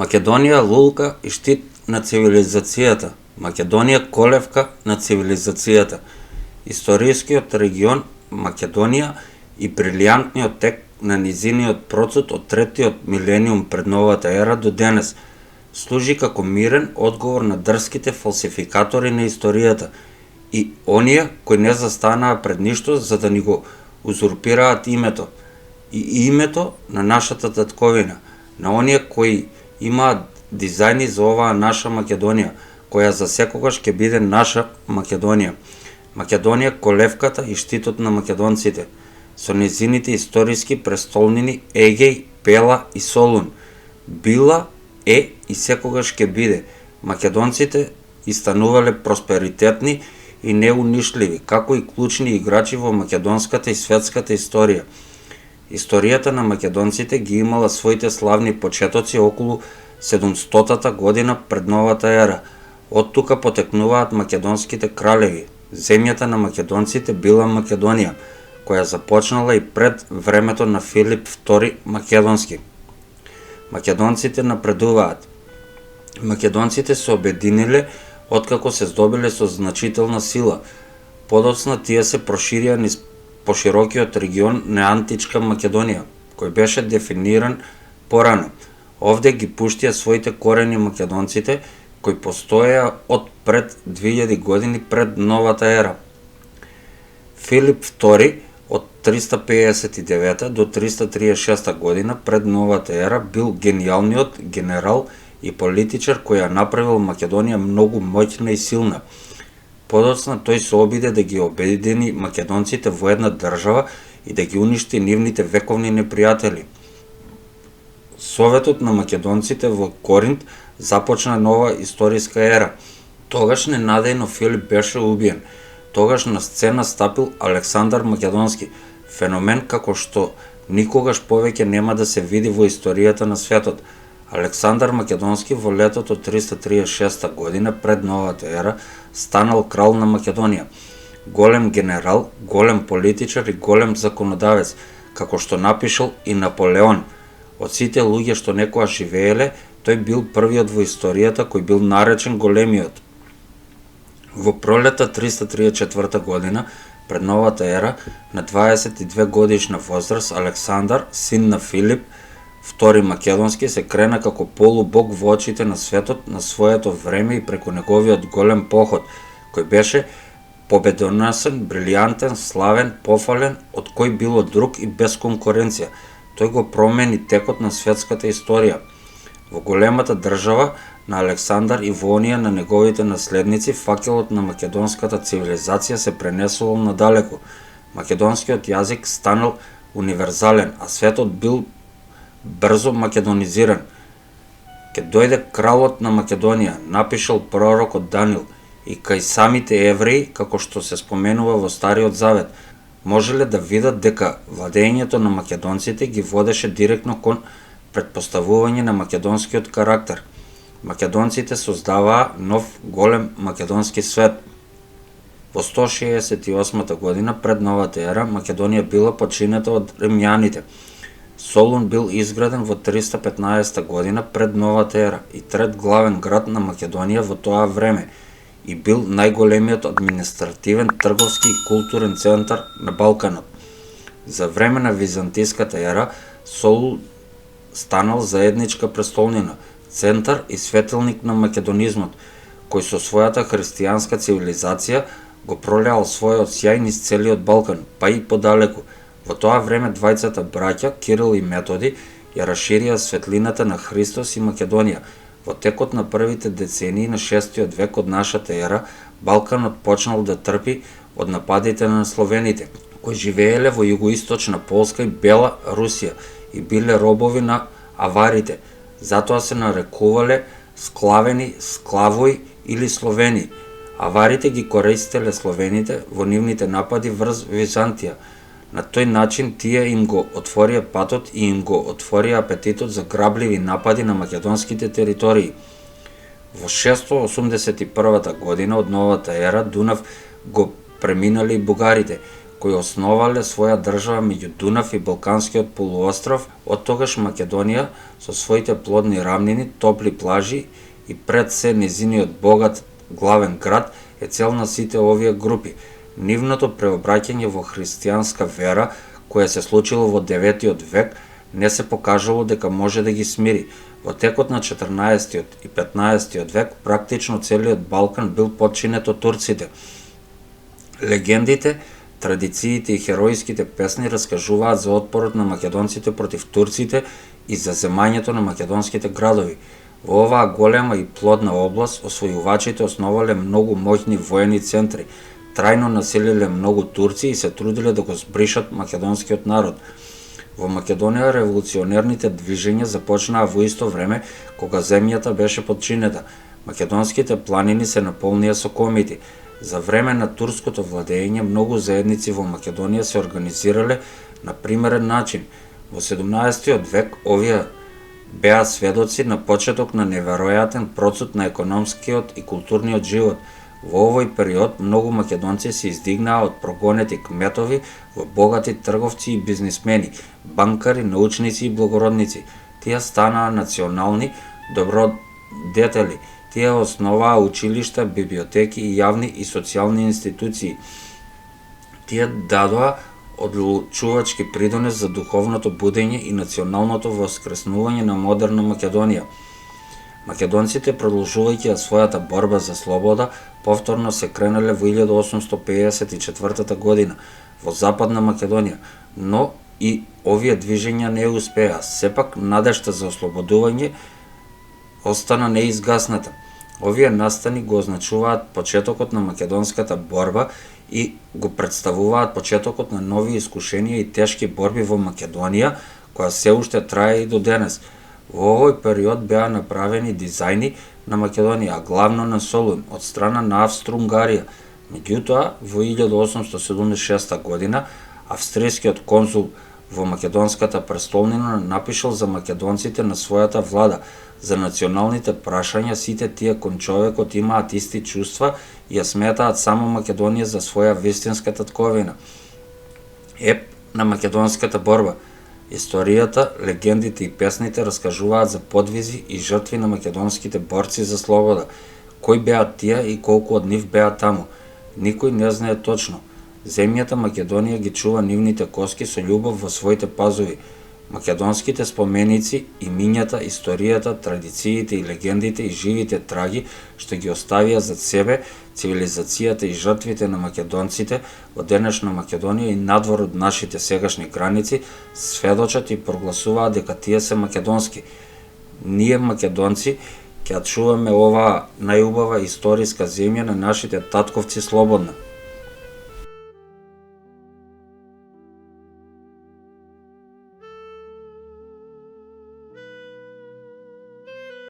Македонија лулка и штит на цивилизацијата. Македонија колевка на цивилизацијата. Историскиот регион Македонија и брилјантниот тек на низиниот процут од третиот милениум пред новата ера до денес служи како мирен одговор на дрските фалсификатори на историјата и оние кои не застанаа пред ништо за да ни го узурпираат името и името на нашата татковина, на оние кои имаат дизајни за оваа наша Македонија, која за секогаш ќе биде наша Македонија. Македонија колевката и штитот на македонците, со незините историски престолнини Егеј, Пела и Солун. Била, е и секогаш ќе биде. Македонците истанувале просперитетни и неунишливи, како и клучни играчи во македонската и светската историја. Историјата на македонците ги имала своите славни почетоци околу 700-та година пред новата ера. Од тука потекнуваат македонските кралеви. Земјата на македонците била Македонија, која започнала и пред времето на Филип II Македонски. Македонците напредуваат. Македонците се обединиле откако се здобиле со значителна сила. Подоцна тие се проширија низ поширокиот регион на античка Македонија, кој беше дефиниран порано. Овде ги пуштија своите корени македонците, кои постоеа од пред 2000 години пред новата ера. Филип II од 359 до 336 година пред новата ера бил гениалниот генерал и политичар кој ја направил Македонија многу моќна и силна. Подоцна тој се обиде да ги обедини македонците во една држава и да ги уништи нивните вековни непријатели. Советот на македонците во Коринт започна нова историска ера. Тогаш ненадејно Филип беше убиен. Тогаш на сцена стапил Александар Македонски, феномен како што никогаш повеќе нема да се види во историјата на светот. Александар Македонски во летото 336 година пред новата ера станал крал на Македонија. Голем генерал, голем политичар и голем законодавец, како што напишал и Наполеон. Од сите луѓе што некоја живееле, тој бил првиот во историјата кој бил наречен големиот. Во пролета 334 година, пред новата ера, на 22 годишна возраст, Александар, син на Филип II Македонски, се крена како полубог во очите на светот на своето време и преку неговиот голем поход, кој беше победоносен, брилјантен, славен, пофален, од кој било друг и без конкуренција. Тој го промени текот на светската историја. Во големата држава на Александар и во онија на неговите наследници факелот на македонската цивилизација се пренесувал надалеку. Македонскиот јазик станал универзален, а светот бил брзо македонизиран. Ке дојде кралот на Македонија, напишал пророкот Данил, и кај самите евреи, како што се споменува во Стариот Завет, можеле да видат дека владењето на македонците ги водеше директно кон предпоставување на македонскиот карактер. Македонците создаваа нов голем македонски свет. Во 168 година пред новата ера Македонија била починета од римјаните. Солун бил изграден во 315 година пред новата ера и трет главен град на Македонија во тоа време и бил најголемиот административен, трговски и културен центар на Балканот. За време на византиската ера Солун станал заедничка престолнина, центар и светилник на македонизмот, кој со својата христијанска цивилизација го пролеал својот сјај низ целиот Балкан, па и подалеку. Во тоа време двајцата браќа, Кирил и Методи, ја расширија светлината на Христос и Македонија. Во текот на првите децении на 6 век од нашата ера, Балканот почнал да трпи од нападите на словените, кои живееле во југоисточна Полска и Бела Русија и биле робови на аварите. Затоа се нарекувале склавени, склавои или словени. Аварите ги користеле словените во нивните напади врз Византија. На тој начин тие им го отворија патот и им го отворија апетитот за грабливи напади на македонските територии. Во 681 година од новата ера Дунав го преминали бугарите, кои основале своја држава меѓу Дунав и Балканскиот полуостров. Оттогаш Македонија со своите плодни рамнини, топли плажи и пред се низиниот богат главен град е цел на сите овие групи. Нивното преобраќање во христијанска вера, кое се случило во 9 век, не се покажало дека може да ги смири. Во текот на 14 и 15 век практично целиот Балкан бил потчинет од турците. Легендите, традициите и хероиските песни раскажуваат за отпорот на македонците против турците и за земањето на македонските градови. Во оваа голема и плодна област освојувачите основале многу моќни воени центри, трајно населиле многу турци и се трудиле да го збришат македонскиот народ. Во Македонија револуционерните движења започнаа во исто време кога земјата беше потчинета. Македонските планини се наполнија со комити. За време на турското владење многу заедници во Македонија се организирале на примерен начин. Во 17 век овие беа сведоци на почеток на неверојатен процут на економскиот и културниот живот. Во овој период многу македонци се издигнаа од прогонети кметови во богати трговци и бизнисмени, банкари, научници и благородници. Тие станаа национални добродетели. Тие основаа училишта, библиотеки и јавни и социјални институции. Тие дадоа одлучувачки придонес за духовното будење и националното воскреснување на модерна Македонија. Македонците, продолжувајќи својата борба за слобода, повторно се кренале во 1854 година во Западна Македонија, но и овие движења не успеа. Сепак надежта за ослободување остана неизгасната. Овие настани го означуваат почетокот на македонската борба и го представуваат почетокот на нови искушенија и тешки борби во Македонија, која се уште трае и до денес. Во овој период беа направени дизајни на Македонија, главно на Солун, од страна на Австро-Унгарија. Меѓутоа, во 1876 година, австријскиот конзул во македонската престолнина напишал за македонците на својата влада. За националните прашања сите тие кон човекот имаат исти чувства и ја сметаат само Македонија за своја вистинска татковина. Еп на македонската борба. Историјата, легендите и песните раскажуваат за подвизи и жртви на македонските борци за слобода. Кои беа тие и колку од нив беа таму? Никој не знае точно. Земјата Македонија ги чува нивните коски со љубов во своите пазови. Македонските споменици, имињата, историјата, традициите и легендите и живите траги што ги оставија зад себе цивилизацијата и жртвите на македонците во денешна Македонија и надвор од нашите сегашни граници сведочат и прогласуваат дека тие се македонски. Ние македонци ќе чуваме оваа најубава историска земја на нашите татковци слободна.